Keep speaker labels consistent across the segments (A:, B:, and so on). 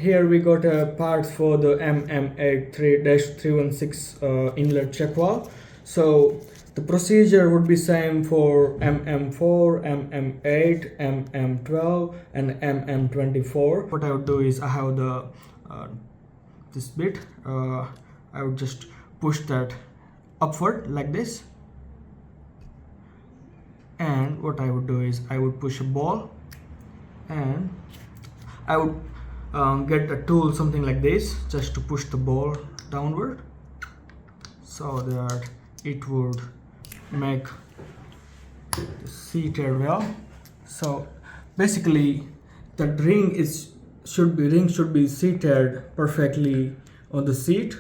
A: here we got a part for the MM83-316 inlet check valve. So the procedure would be same for MM4, MM8, MM12 and MM24. What I would do is I have the this bit, I would just push that upward like this, and what I would do is I would push a ball, and I would get a tool something like this just to push the ball downward so that it would make the seated valve. So basically the ring should be seated perfectly on the seat,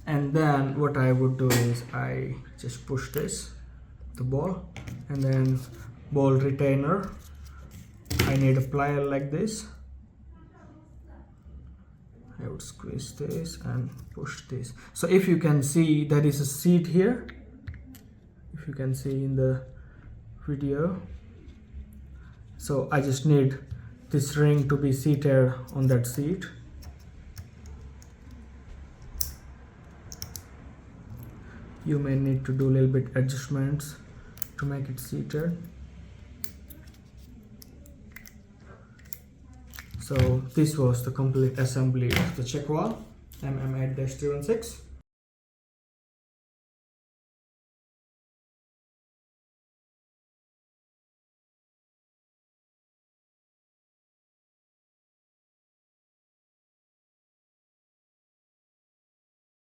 A: and then what I would do is I just push the ball, and then ball retainer, I need a plier like this. I would squeeze this and push this. So if you can see, there is a seat here, if you can see in the video. So I just need this ring to be seated on that seat. You may need to do a little bit adjustments to make it seated. So this was the complete assembly of the check valve MM8-316.